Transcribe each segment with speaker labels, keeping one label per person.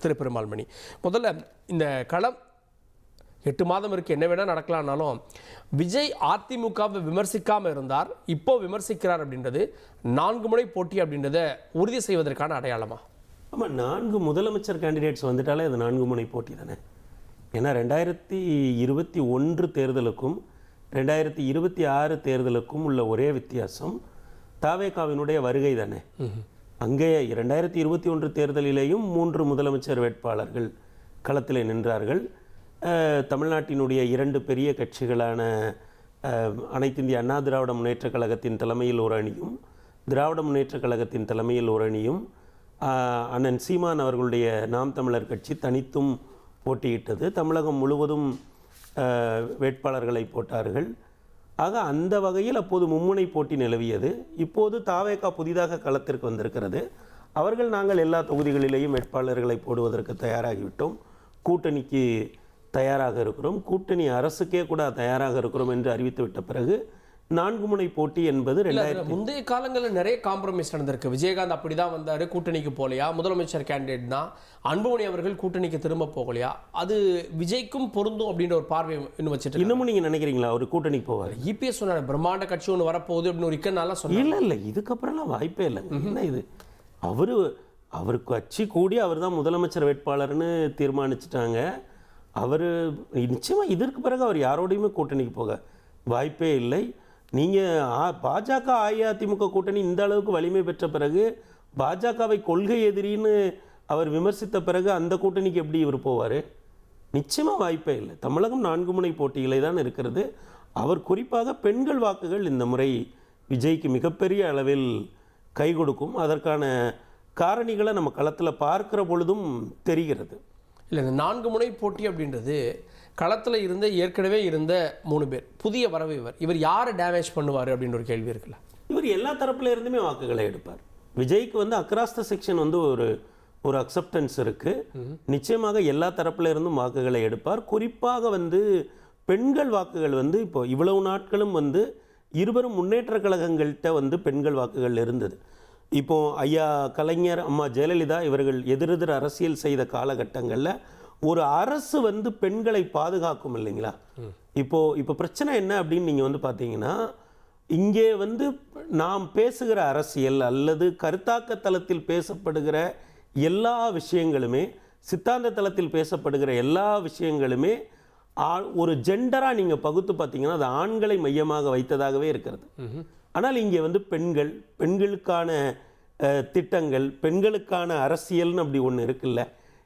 Speaker 1: திரு பெருமாள்மணி, முதல்ல இந்த களம் 8 மாதம் இருக்குது, என்ன வேணால் நடக்கலான்னாலும் விஜய் அதிமுகவை விமர்சிக்காமல் இருந்தார், இப்போ விமர்சிக்கிறார் அப்படின்றது 4 முறை போட்டி அப்படின்றத உறுதி செய்வதற்கான அடையாளமா?
Speaker 2: ஆமாம், 4 முதலமைச்சர் கேண்டிடேட்ஸ் வந்துட்டாலே அது 4 முனை போட்டி தானே. ஏன்னா 2021 தேர்தலுக்கும் 2026 தேர்தலுக்கும் உள்ள ஒரே வித்தியாசம் தாவேகாவினுடைய வருகை தானே. அங்கே 2021 தேர்தலிலேயும் 3 முதலமைச்சர் வேட்பாளர்கள் களத்தில் நின்றார்கள். தமிழ்நாட்டினுடைய 2 பெரிய கட்சிகளான அனைத்து இந்திய அண்ணா திராவிட முன்னேற்றக் கழகத்தின் தலைமையில் ஒரு அணியும், திராவிட முன்னேற்றக் கழகத்தின் தலைமையில் ஒரு அணியும், அண்ணன் சீமான் அவர்களுடைய நாம் தமிழர் கட்சி தனித்தும் போட்டியிட்டது. தமிழகம் முழுவதும் வேட்பாளர்களை போட்டார்கள். ஆக அந்த வகையில் அப்போது மும்முனை போட்டி நிலவியது. இப்போது தாவேகா புதிதாக களத்திற்கு வந்திருக்கிறது. அவர்கள் நாங்கள் எல்லா தொகுதிகளிலேயும் வேட்பாளர்களை போடுவதற்கு தயாராகிவிட்டோம், கூட்டணிக்கு தயாராக இருக்கிறோம், கூட்டணி அரசுக்கே கூட தயாராக இருக்கிறோம் என்று அறிவித்துவிட்ட பிறகு 4 முனை போட்டி என்பது
Speaker 1: முந்தைய காலங்களில் நிறைய காம்ப்ரமைஸ் நடந்திருக்கு. விஜயகாந்த் அப்படி தான் வந்தார், கூட்டணிக்கு போகலையா, முதலமைச்சர் கேண்டிடேட் தான், அன்புமணி அவர்கள் கூட்டணிக்கு திரும்ப போகலையா, அது விஜய்க்கும் பொருந்தும் அப்படின்ற ஒரு பார்வை இன்னும் வச்சுட்டு
Speaker 2: இன்னமும் நீங்கள் நினைக்கிறீங்களா அவர் கூட்டணிக்கு போவார்?
Speaker 1: இபிஎஸ் சொன்னார் பிரம்மாண்ட கட்சி ஒன்று வரப்போகுது அப்படின்னு ஒரு இக்கனால சொன்னார்.
Speaker 2: இல்லை இதுக்கப்புறம்லாம் வாய்ப்பே இல்லை. என்ன இது, அவருக்கு கட்சி கூடி அவர் தான் முதலமைச்சர் வேட்பாளர்னு தீர்மானிச்சிட்டாங்க. அவர் நிச்சயமாக இதற்கு பிறகு அவர் யாரோடையுமே கூட்டணிக்கு போக வாய்ப்பே இல்லை. நீங்கள் பாஜக அஇஅதிமுக கூட்டணி இந்த அளவுக்கு வலிமை பெற்ற பிறகு பாஜகவை கொள்கை எதிரின்னு அவர் விமர்சித்த பிறகு அந்த கூட்டணிக்கு எப்படி இவர் போவார்? நிச்சயமாக வாய்ப்பே இல்லை. தமிழகம் 4 முனை போட்டிகளை தான் இருக்கிறது. அவர் குறிப்பாக பெண்கள் வாக்குகள் இந்த முறை விஜய்க்கு மிகப்பெரிய அளவில் கை கொடுக்கும். அதற்கான காரணிகளை நம்ம களத்தில் பார்க்கிற பொழுதும் தெரிகிறது.
Speaker 1: இல்லை, இந்த 4 முனை போட்டி அப்படின்றது களத்தில் இருந்த ஏற்கனவே இருந்த 3 பேர், புதிய வரவு இவர் யாரை டேமேஜ் பண்ணுவார் அப்படின்னு ஒரு கேள்வி இருக்குல்ல.
Speaker 2: இவர் எல்லா தரப்புல இருந்துமே வாக்குகளை எடுப்பார். விஜய்க்கு அக்ராஸ் த செக்ஷன் ஒரு அக்செப்டன்ஸ் இருக்குது. நிச்சயமாக எல்லா தரப்புல இருந்தும் வாக்குகளை எடுப்பார். குறிப்பாக பெண்கள் வாக்குகள் இப்போ இவ்வளவு நாட்களும் இருவரும் முன்னேற்ற கழகங்கள்கிட்ட பெண்கள் வாக்குகள் இருந்தது. இப்போ ஐயா கலைஞர், அம்மா ஜெயலலிதா இவர்கள் எதிரெதிர் அரசியல் செய்த காலகட்டங்களில் ஒரு அரசு பெண்களை பாதுகாக்கும் இல்லைங்களா. இப்போ பிரச்சனை என்ன அப்படின்னு நீங்கள் பார்த்தீங்கன்னா, இங்கே நாம் பேசுகிற அரசியல் அல்லது கருத்தாக்க தளத்தில் பேசப்படுகிற எல்லா விஷயங்களுமே, சித்தாந்த தளத்தில் பேசப்படுகிற எல்லா விஷயங்களுமே ஒரு ஜெண்டராக நீங்கள் பகுத்து பார்த்தீங்கன்னா அது ஆண்களை மையமாக வைத்ததாகவே இருக்கிறது. ஆனால் இங்கே பெண்களுக்கான திட்டங்கள், பெண்களுக்கான அரசியல்னு அப்படி ஒன்று இருக்குல்ல.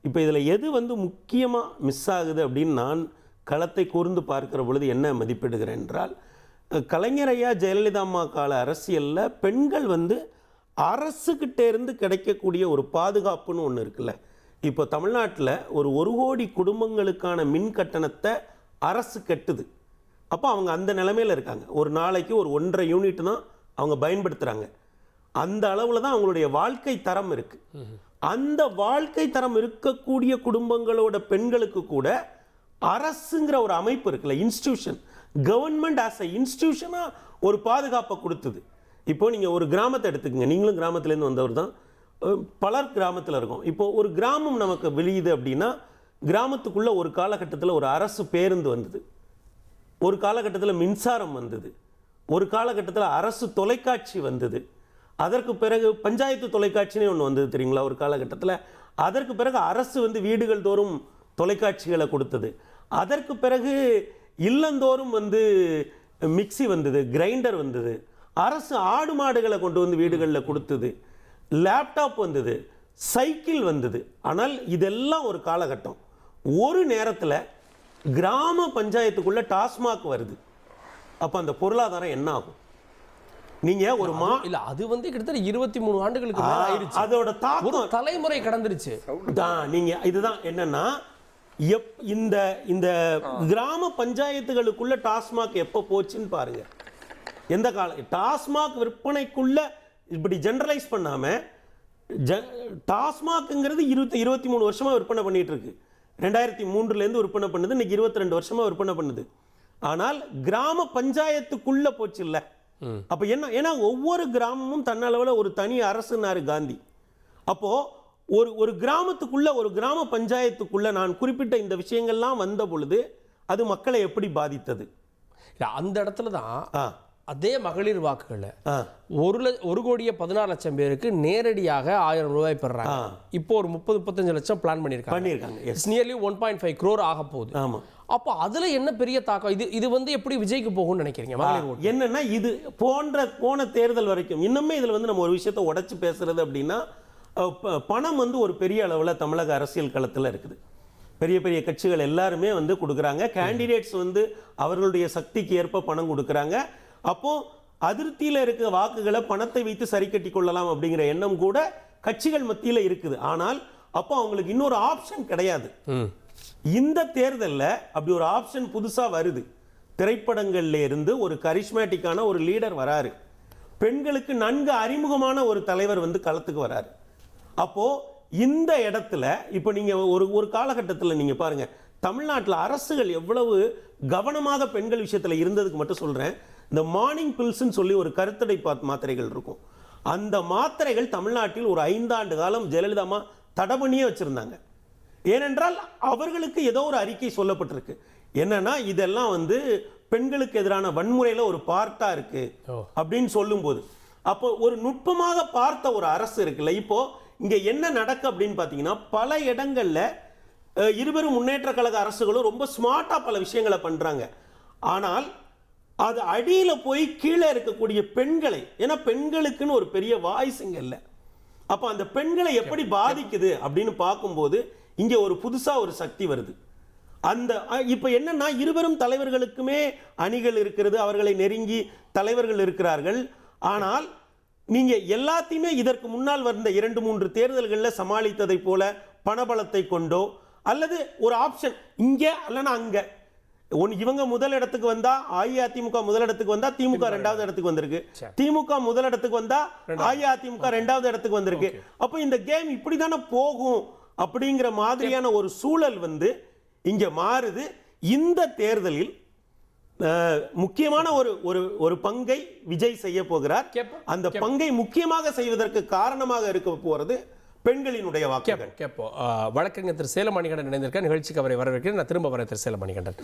Speaker 2: இப்போ இதில் எது முக்கியமாக மிஸ் ஆகுது அப்படின்னு நான் களத்தை கூர்ந்து பார்க்கிற பொழுது என்ன மதிப்பிடுகிறேன் என்றால், கலைஞர் ஐயா ஜெயலலிதா அம்மா கால அரசியலில் பெண்கள் அரசுக்கிட்டே இருந்து கிடைக்கக்கூடிய ஒரு பாதுகாப்புன்னு ஒன்று இருக்குல்ல. இப்போ தமிழ்நாட்டில் ஒரு 1 கோடி குடும்பங்களுக்கான மின் கட்டணத்தை அரசு கட்டுது. அப்போ அவங்க அந்த நிலைமையில் இருக்காங்க. ஒரு நாளைக்கு ஒரு 1.5 யூனிட் தான் அவங்க பயன்படுத்துகிறாங்க. அந்த அளவில் தான் அவங்களுடைய வாழ்க்கை தரம் இருக்குது. அந்த வாழ்க்கை தரம் இருக்கக்கூடிய குடும்பங்களோட பெண்களுக்கு கூட அரசுங்கிற ஒரு அமைப்பு இருக்குல்ல, இன்ஸ்டிடியூஷன், கவர்மெண்ட் ஆஸ் அ இன்ஸ்டிடியூஷனாக ஒரு பாதுகாப்பை கொடுத்தது. இப்போ நீங்கள் ஒரு கிராமத்தை எடுத்துக்கங்க, நீங்களும் கிராமத்துலேருந்து வந்தவர் தான், பலர் கிராமத்தில் இருக்கும். இப்போ ஒரு கிராமம் நமக்கு வெளியுது அப்படின்னா, கிராமத்துக்குள்ளே ஒரு காலகட்டத்தில் ஒரு அரசு பேருந்து வந்தது, ஒரு காலகட்டத்தில் மின்சாரம் வந்தது, ஒரு காலகட்டத்தில் அரசு தொலைக்காட்சி வந்தது, அதற்கு பிறகு பஞ்சாயத்து தொலைக்காட்சினே ஒன்று வந்தது தெரியுங்களா ஒரு காலகட்டத்தில். அதற்கு பிறகு அரசு வீடுகள் தோறும் தொலைக்காட்சிகளை கொடுத்தது. அதற்கு பிறகு இல்லந்தோறும் மிக்சி வந்தது, கிரைண்டர் வந்தது, அரசு ஆடு மாடுகளை கொண்டு வீடுகளில் கொடுத்தது, லேப்டாப் வந்தது, சைக்கிள் வந்தது. ஆனால் இதெல்லாம் ஒரு காலகட்டம். ஒரு நேரத்தில் கிராம பஞ்சாயத்துக்குள்ள டாஸ்மாக் வருது. அப்போ அந்த பொருளாதாரம் என்ன ஆகும்? நீங்க ஒரு
Speaker 1: இல்ல அது கிட்டத்தட்ட 23 ஆண்டுகளுக்கு மேல ஆயிருச்சு.
Speaker 2: அதோட தாக்கம்
Speaker 1: தலைமுறை கடந்துருச்சு.
Speaker 2: நீங்க இதுதான் என்னன்னா, இந்த கிராம பஞ்சாயத்துகளுக்குள்ள டாஸ்மாக் எப்போ போச்சுன்னு பாருங்க. எந்த காலம் டாஸ்மாக் விற்பனைக்குள்ள இப்படி ஜெனரலைஸ் பண்ணாம, டாஸ்மாக்ங்கிறது 23 வருஷமா விற்பனை பண்ணிட்டு இருக்கு. 2003 விற்பனை பண்ணுது, இன்னைக்கு 22 வருஷமா விற்பனை பண்ணுது. ஆனால் கிராம பஞ்சாயத்துக்குள்ள போச்சு இல்ல. அப்ப என்ன, ஏன்னா ஒவ்வொரு கிராமமும் தன்னளவில் ஒரு தனி அரசுனாரு காந்தி. அப்போ ஒரு கிராமத்துக்குள்ள, ஒரு கிராம பஞ்சாயத்துக்குள்ள நான் குறிப்பிட்ட இந்த விஷயங்கள்லாம் வந்த பொழுது அது மக்களை எப்படி பாதித்தது?
Speaker 1: அந்த இடத்துல தான் அதே மகளிர் வாக்குகள் 1,16,00,000 பேருக்கு நேரடியாக 1000 ரூபாய் பெறாங்க. இப்போ ஒரு 30-35 லட்சம் பிளான் பண்ணியிருக்காங்க. இட்ஸ் நியர்லி 1.5 crore ஆக போகுது. அப்போ அதுல என்ன பெரிய தாக்கம்? இது வந்து எப்படி விஜய்க்கு போகும்னு நினைக்கிறீங்க?
Speaker 2: என்னன்னா இது போன தேர்தல் வரைக்கும் இன்னுமே இதுல வந்து நம்ம ஒரு விஷயத்தை உடைச்சு பேசுறது அப்படின்னா, பணம் வந்து ஒரு பெரிய அளவில் தமிழக அரசியல் களத்தில் இருக்குது. பெரிய பெரிய கட்சிகள் எல்லாருமே வந்து கொடுக்குறாங்க. கேண்டிடேட்ஸ் வந்து அவர்களுடைய சக்திக்கு ஏற்ப பணம் கொடுக்குறாங்க. அப்போ அதிருப்தியில் இருக்க வாக்குகளை பணத்தை வைத்து சரி கட்டி கொள்ளலாம் அப்படிங்கிற எண்ணம் கூட கட்சிகள் மத்தியில் இருக்குது. ஆனால் அப்போ அவங்களுக்கு இன்னொரு ஆப்ஷன் கிடையாது. இந்த தேர்தலில் அப்படி ஒரு ஆப்ஷன் புதுசா வருது. திரைப்படங்கள்ல இருந்து ஒரு கரிஸ்மேட்டிக்கான ஒரு லீடர் வராரு, பெண்களுக்கு நன்கு அறிமுகமான ஒரு தலைவர் வந்து களத்துக்கு வராரு. அப்போ இந்த இடத்துல இப்போ நீங்க ஒரு காலகட்டத்தில் நீங்க பாருங்க, தமிழ்நாட்டில் அரசுகள் எவ்வளவு கவனமாக பெண்கள் விஷயத்துல இருந்ததுக்கு மட்டும் சொல்றேன். இந்த மார்னிங் பில்ஸ்ன்னு சொல்லி ஒரு கருத்தடை மாத்திரைகள் இருக்கும். அந்த மாத்திரைகள் தமிழ்நாட்டில் ஒரு 5 ஆண்டு காலம் ஜெயலலிதா தடை பண்ணியே வச்சிருந்தாங்க. ஏனென்றால் அவர்களுக்கு ஏதோ ஒரு அறிக்கை சொல்லப்பட்டிருக்கு, என்னன்னா இதெல்லாம் வந்து பெண்களுக்கு எதிரான வன்முறையில ஒரு பார்ட்டா இருக்கு அப்படின்னு சொல்லும்போது, அப்போ ஒரு நுட்பமாக பார்த்த ஒரு அரசு இருக்குல்ல. இப்போ இங்க என்ன நடக்கு அப்படின்னு பாத்தீங்கன்னா, பல இடங்கள்ல இருவரும் முன்னேற்ற கழக அரசுகளும் ரொம்ப ஸ்மார்ட்டா பல விஷயங்களை பண்றாங்க. ஆனால் அது அடியில போய் கீழே இருக்கக்கூடிய பெண்களை, ஏன்னா பெண்களுக்குன்னு ஒரு பெரிய வாய்ஸ் இங்க இல்லை. அப்ப அந்த பெண்களை எப்படி பாதிக்குது அப்படின்னு பார்க்கும்போது இங்க ஒரு புதுசா ஒரு சக்தி வருது. அந்த இப்ப என்னன்னா, இருவரும் தலைவர்களுக்குமே அணிகள் இருக்கிறது, அவர்களை நெருங்கி தலைவர்கள் இருக்கிறார்கள். ஆனால் நீங்க எல்லாத்தையுமே இதற்கு முன்னால் வந்த 2-3 தேர்தல்களில் சமாளித்ததை போல பணபலத்தை கொண்டோ அல்லது ஒரு ஆப்ஷன் இங்க அல்லனா அங்க, இவங்க முதல் இடத்துக்கு வந்தா அஇஅதிமுக முதல் இடத்துக்கு வந்தா திமுக 2வது இடத்துக்கு வந்திருக்கு, திமுக முதல் இடத்துக்கு வந்தா அஇஅதிமுக 2வது இடத்துக்கு வந்திருக்கு. அப்ப இந்த கேம் இப்படிதானே போகும் அப்படிங்கிற மாதிரியான ஒரு சூழல் வந்து இங்க மாறுது. இந்த தேர்தலில் முக்கியமான ஒரு பங்கை விஜய் செய்ய போகிறார். அந்த பங்கை முக்கியமாக செய்வதற்கு காரணமாக இருக்க போறது பெண்களினுடைய வாக்குகள்.
Speaker 1: வழக்கறிஞர் திரு சேலமணிகண்டன் இணைந்திருக்க நிகழ்ச்சிக்கு அவரை வரவேற்கிறேன். நான் திரும்ப வரேன். திரு சேலமணிகண்டன்,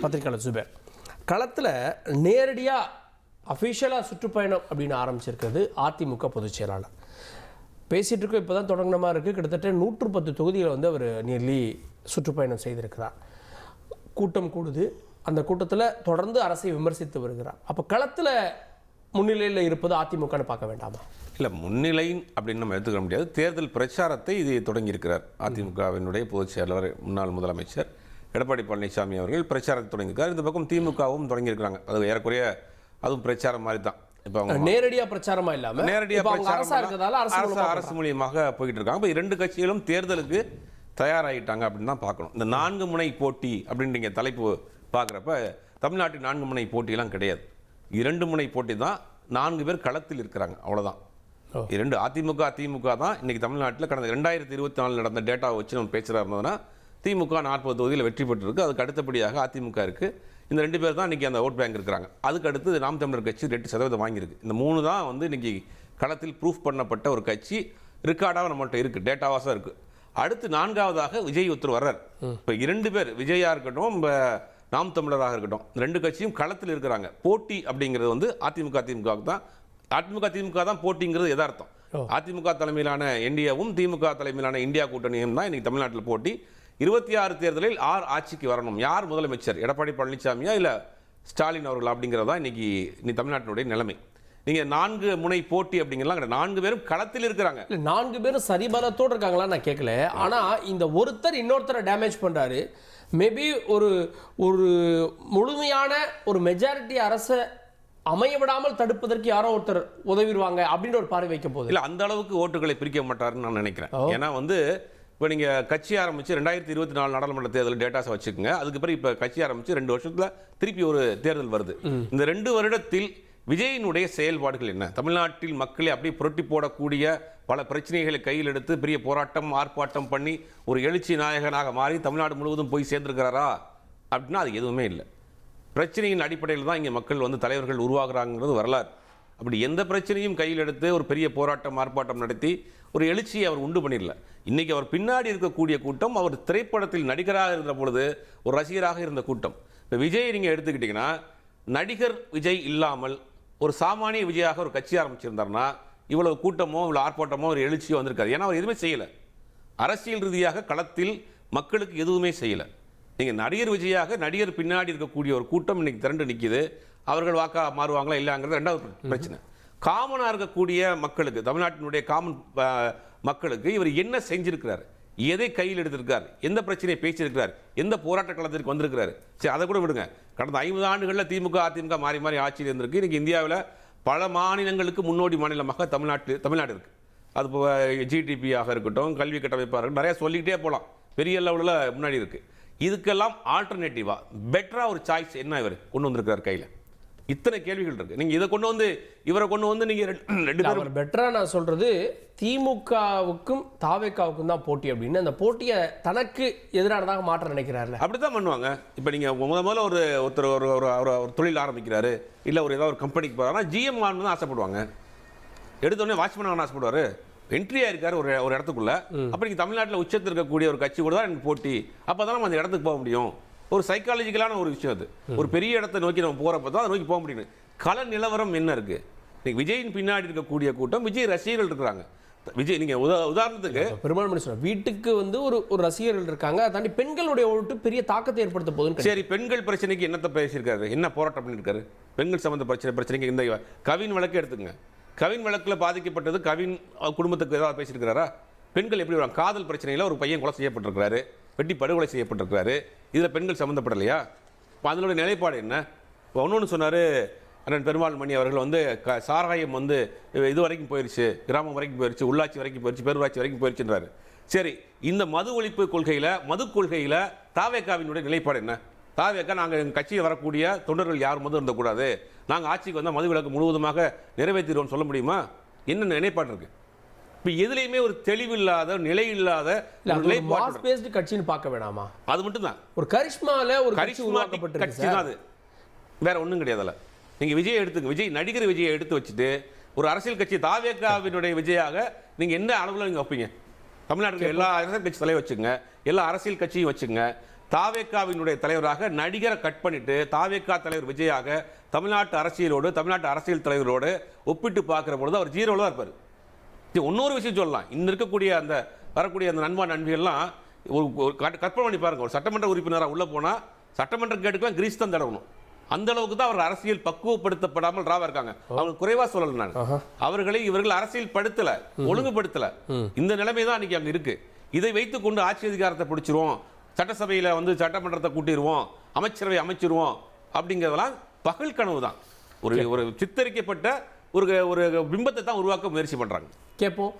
Speaker 1: பத்திரிகையாளர் சுபேர், களத்தில் நேரடியாக அஃபிஷியலாக சுற்றுப்பயணம் அப்படின்னு ஆரம்பிச்சிருக்கிறது அதிமுக பொதுச் செயலாளர். பேசிகிட்டு இருக்கோம், இப்போ தான் தொடங்கின மாதிரி இருக்குது. கிட்டத்தட்ட 110 தொகுதிகளை வந்து அவர் நியர்லி சுற்றுப்பயணம் செய்திருக்கிறார். கூட்டம் கூடுது, அந்த கூட்டத்தில் தொடர்ந்து அரசை விமர்சித்து வருகிறார். அப்போ களத்தில் முன்னிலையில் இருப்பது அதிமுகன்னு பார்க்க வேண்டாமா?
Speaker 3: இல்லை, முன்னிலை அப்படின்னு நம்ம எடுத்துக்க முடியாது. தேர்தல் பிரச்சாரத்தை இது தொடங்கியிருக்கிறார். அதிமுகவினுடைய பொதுச் செயலாளர் முன்னாள் முதலமைச்சர் எடப்பாடி பழனிசாமி அவர்கள் பிரச்சாரத்தை தொடங்கியிருக்கார். இந்த பக்கம் திமுகவும் தொடங்கியிருக்கிறாங்க. அது ஏறக்குறைய அதுவும் பிரச்சாரம் மாதிரி தான். இப்போ அவங்க
Speaker 1: நேரடியாக பிரச்சாரமா இல்லாமல்
Speaker 3: நேரடியாக அரசு மூலியமாக போயிட்டு இருக்காங்க. இப்போ 2 கட்சிகளும் தேர்தலுக்கு தயாராகிட்டாங்க அப்படின்னு தான் பார்க்கணும். இந்த 4 முனை போட்டி அப்படின்னு நீங்கள் தலைப்பு பார்க்குறப்ப தமிழ்நாட்டில் 4 முனை போட்டியெல்லாம் கிடையாது. 2 முனை போட்டி தான். 4 பேர் களத்தில் இருக்கிறாங்க, அவ்வளோதான். 2 அதிமுக திமுக தான் இன்னைக்கு தமிழ்நாட்டில் கடந்த 2024 நடந்த டேட்டாவை வச்சு நம்ம பேசுகிறா இருந்ததுன்னா திமுக 40 தொகுதியில் வெற்றி பெற்றிருக்கு. அதுக்கு அடுத்தபடியாக அதிமுக இருக்குது. இந்த 2 பேர் தான் இன்றைக்கி அந்த ஓட் பேங்க் இருக்கிறாங்க. அதுக்கு அடுத்து நாம் தமிழர் கட்சி 2% வாங்கியிருக்கு. இந்த 3 தான் வந்து இன்றைக்கி களத்தில் ப்ரூஃப் பண்ணப்பட்ட ஒரு கட்சி. ரெக்கார்டாக நம்மள்கிட்ட இருக்குது, டேட்டாவாக இருக்குது. அடுத்து 4வதாக விஜய் ஒருத்தர் வர்றார். இப்போ 2 பேர், விஜயா இருக்கட்டும், நாம் தமிழராக இருக்கட்டும், 2 கட்சியும் களத்தில் இருக்கிறாங்க. போட்டி அப்படிங்கிறது வந்து அதிமுக திமுகவுக்கு தான். அதிமுக திமுக தான் போட்டிங்கிறது எதார்த்தம். அதிமுக தலைமையிலான என்டிஏவும் திமுக தலைமையிலான இந்தியா கூட்டணியும் தான் இன்னைக்கு தமிழ்நாட்டில் போட்டி. 26 தேர்தலில் யார் ஆட்சிக்கு வரணும், யார் முதலமைச்சர், எடப்பாடி பழனிசாமியா இல்லை ஸ்டாலின் அவர்கள் அப்படிங்கிறதா இன்னைக்கு தமிழ்நாட்டினுடைய நிலைமை. நீங்க 4 முனை போட்டி அப்படிங்கலாம் 4 பேரும் களத்தில் இருக்கிறாங்க.
Speaker 1: 4 பேரும் சரிபலத்தோடு இருக்காங்களா நான் கேட்கல. ஆனா இந்த ஒருத்தர் இன்னொருத்தரை டேமேஜ் பண்றாரு. மேபி ஒரு முழுமையான ஒரு மெஜாரிட்டி அரசை அமைய விடாமல் தடுப்பதற்கு யாரோ ஒருத்தர் உதவிடுவாங்க அப்படின்னு ஒரு பார்வை வைக்க போகுது.
Speaker 3: இல்லை, அந்த அளவுக்கு ஓட்டுகளை பிரிக்க மாட்டாருன்னு நான் நினைக்கிறேன். ஏன்னா வந்து இப்போ நீங்கள் கட்சி ஆரம்பித்து 2024 நாடாளுமன்ற தேர்தல் டேட்டாஸை வச்சுக்கோங்க. அதுக்கு பிறகு இப்போ கட்சி ஆரம்பித்து 2 வருஷத்தில் திருப்பி ஒரு தேர்தல் வருது. இந்த 2 வருடத்தில் விஜயினுடைய செயல்பாடுகள் என்ன? தமிழ்நாட்டில் மக்களை அப்படியே புரட்டி போடக்கூடிய பல பிரச்சனைகளை கையில் எடுத்து பெரிய போராட்டம் ஆர்ப்பாட்டம் பண்ணி ஒரு எழுச்சி நாயகனாக மாறி தமிழ்நாடு முழுவதும் போய் சேர்ந்திருக்கிறாரா அப்படின்னா அது எதுவுமே இல்லை. பிரச்சனையின் அடிப்படையில் தான் இங்கே மக்கள் வந்து தலைவர்கள் உருவாகிறாங்கிறது வரலாறு. அப்படி எந்த பிரச்சனையும் கையில் எடுத்து ஒரு பெரிய போராட்டம் ஆர்ப்பாட்டம் நடத்தி ஒரு எழுச்சியை அவர் உண்டு பண்ணிடல. இன்னைக்கு அவர் பின்னாடி இருக்கக்கூடிய கூட்டம் அவர் திரைப்படத்தில் நடிகராக இருந்த பொழுது ஒரு ரசிகராக இருந்த கூட்டம். இப்போ விஜய் நீங்கள் எடுத்துக்கிட்டிங்கன்னா நடிகர் விஜய் இல்லாமல் ஒரு சாமானிய விஜயாக ஒரு கட்சி ஆரம்பிச்சிருந்தாருன்னா இவ்வளவு கூட்டமோ இவ்வளோ ஆர்ப்பாட்டமோ ஒரு எழுச்சியோ வந்திருக்காரு. ஏன்னா அவர் எதுவுமே செய்யலை. அரசியல் ரீதியாக களத்தில் மக்களுக்கு எதுவுமே செய்யலை. நீங்கள் நடிகர் விஜயாக நடிகர் பின்னாடி இருக்கக்கூடிய ஒரு கூட்டம் இன்னைக்கு திரண்டு நிற்கிது. அவர்கள் வாக்கா மாறுவாங்களா இல்லைங்கிறது ரெண்டாவது பிரச்சனை. காமனாக இருக்கக்கூடிய மக்களுக்கு, தமிழ்நாட்டினுடைய காமன் மக்களுக்கு இவர் என்ன செஞ்சிருக்கிறார், எதை கையில் எடுத்திருக்கார், எந்த பிரச்சனையை பேசியிருக்கிறார், எந்த போராட்ட களத்திற்கு வந்திருக்கிறார். சரி, அதை கூட விடுங்க. கடந்த 50 ஆண்டுகளில் திமுக அதிமுக மாறி மாறி ஆட்சியில் இருந்திருக்கு. இன்னைக்கு இந்தியாவில் பல மாநிலங்களுக்கு முன்னோடி மாநிலமாக தமிழ்நாடு இருக்கு. அது இப்போ ஜிடிபியாக இருக்கட்டும், கல்வி கட்டமைப்பாக இருக்கட்டும், நிறைய சொல்லிக்கிட்டே போகலாம். பெரிய லெவலில் முன்னாடி இருக்கு. இதுக்கெல்லாம் ஆல்டர்னேட்டிவா பெட்டரா ஒரு சாய்ஸ் என்ன இவர் கொண்டு வந்திருக்கிறார் கையில்? இத்தனை கேள்விகள் இருக்கு. நீங்க இதை கொண்டு வந்து இவரை கொண்டு வந்து நீங்க ரெண்டு பேரும்
Speaker 1: பெட்டரா நான் சொல்றது திமுகவுக்கும் தாவேக்காவுக்கும் தான் போட்டி அப்படின்னு அந்த போட்டியை தனக்கு எதிரானதாக மாற்ற நினைக்கிறாருல.
Speaker 3: அப்படித்தான் பண்ணுவாங்க. இப்போ நீங்க முதல்ல ஒருத்தர் ஒரு தொழில் ஆரம்பிக்கிறாரு, இல்ல ஒரு ஏதாவது ஒரு கம்பெனிக்கு போறாருன்னா ஜிஎம் ஆகணும்னு தான் ஆசைப்படுவாங்க. எடுத்தோடனே வாட்ச்மேன் ஆகணும்னு ஆசைப்படுவாரு. என்ட்ரியா இருக்காரு ஒரு இடத்துக்குள்ள. அப்ப நீங்க தமிழ்நாட்டில் உச்சத்தில் இருக்கக்கூடிய ஒரு கட்சி கூட தான் எனக்கு போட்டி. அப்பதான் நம்ம அந்த இடத்துக்கு போக முடியும். ஒரு சைக்காலஜிக்கலான ஒரு விஷயம் அது. ஒரு பெரிய இடத்தை நோக்கி நம்ம போறப்ப தான் அதை நோக்கி போக முடியும். கள நிலவரம் என்ன இருக்கு? விஜயின் பின்னாடி இருக்கக்கூடிய கூட்டம் விஜய் ரசிகர்கள் இருக்கிறாங்க. விஜய் நீங்க உதாரணத்துக்கு
Speaker 1: பெரும்பாலும் சொல்ல வீட்டுக்கு வந்து ஒரு ரசிகர்கள் இருக்காங்க. அதை தாண்டி பெண்களுடைய ஓட்டு பெரிய தாக்கத்தை ஏற்படுத்த போகுது.
Speaker 3: சரி, பெண்கள் பிரச்சனைக்கு என்னத்தை பேசியிருக்காரு, என்ன போராட்டம் பண்ணியிருக்காரு? பெண்கள் சம்பந்த பிரச்சனைக்கு இந்த கவின் வழக்கு எடுத்துங்க. கவின் வழக்கில் பாதிக்கப்பட்டது கவின் குடும்பத்துக்கு ஏதாவது பேசியிருக்கிறாரா? பெண்கள் எப்படி வராங்க? காதல் பிரச்சனையில் ஒரு பையன் கொலை செய்யப்பட்டிருக்கிறாரு, வெட்டி படுகொலை செய்யப்பட்டிருக்கிறாரு. இதில் பெண்கள் சம்மந்தப்படலையா? இப்போ அதனுடைய நிலைப்பாடு என்ன? ஒன்று சொன்னார் அண்ணன் பெருமாள் மணி அவர்கள் வந்து சாராயம் வந்து இது வரைக்கும் போயிடுச்சு, கிராமம் வரைக்கும் போயிடுச்சு, உள்ளாட்சி வரைக்கும் போயிடுச்சு, பேரூராட்சி வரைக்கும் போயிடுச்சுன்றாரு. சரி, இந்த மது ஒழிப்பு கொள்கையில் தாவேக்காவினுடைய நிலைப்பாடு என்ன? தாவேக்கா நாங்கள் எங்கள் கட்சியில் வரக்கூடிய தொண்டர்கள் யாரும் மது இருந்தக்கூடாது, நாங்கள் ஆட்சிக்கு வந்தால் மது விலக்கு முழுவதுமாக நிறைவேற்றிடுவோம் சொல்ல முடியுமா? என்ன நிலைப்பாடு இருக்கு? இப்போ எதுலையுமே ஒரு தெளிவில்லாத நிலை இல்லாத
Speaker 1: கட்சின்னு பார்க்க வேணாமா?
Speaker 3: அது மட்டும் தான்
Speaker 1: ஒரு கரிஷ்மால ஒரு
Speaker 3: கரிஷ்மாட்டிக் கட்சி தான் அது, வேற ஒன்றும் கிடையாது. அதில் நீங்கள் விஜய் நடிகர் விஜயை எடுத்து வச்சுட்டு ஒரு அரசியல் கட்சி தாவேக்காவினுடைய விஜயாக நீங்கள் என்ன அளவில் நீங்கள் வைப்பீங்க? தமிழ்நாட்டில் எல்லா அரசியல் கட்சி தலைவர் வச்சுங்க, எல்லா அரசியல் கட்சியும் வச்சுங்க. தாவேக்காவினுடைய தலைவராக நடிகரை கட் பண்ணிட்டு தாவேக்கா தலைவர் விஜயாக தமிழ்நாட்டு அரசியலோடு தமிழ்நாட்டு அரசியல் தலைவரோடு ஒப்பிட்டு பார்க்குற பொழுது அவர் ஜீரோவில் தான் இருப்பார். இன்னொரு விஷயம் சொல்லலாம். இன்னும் இருக்கக்கூடிய அந்த வரக்கூடிய அந்த நண்பா நண்பிகள்லாம் ஒரு கற்பனை பண்ணி பாருங்க. ஒரு சட்டமன்ற உறுப்பினராக உள்ள போனால் சட்டமன்ற கேட்டுக்கெல்லாம் கிரீஸ் தான் தடவணும். அந்த அளவுக்கு தான் அவர் அரசியல் பக்குவப்படுத்தப்படாமல் ராவா இருக்காங்க. அவங்க குறைவா சொல்லல, நான் அவர்களை இவர்கள் அரசியல் படுத்தல, ஒழுங்குபடுத்தல. இந்த நிலைமை தான் இன்னைக்கு அங்க இருக்கு. இதை வைத்துக் கொண்டு ஆட்சி அதிகாரத்தை பிடிச்சிருவோம், சட்டசபையில வந்து சட்டமன்றத்தை கூட்டிடுவோம், அமைச்சரவை அமைச்சிருவோம் அப்படிங்கிறதெல்லாம் பகல் கனவு தான். ஒரு சித்தரிக்கப்பட்ட ஒரு பிம்பத்தை தான் உருவாக்க முயற்சி பண்றாங்க.
Speaker 1: கேட்போம்.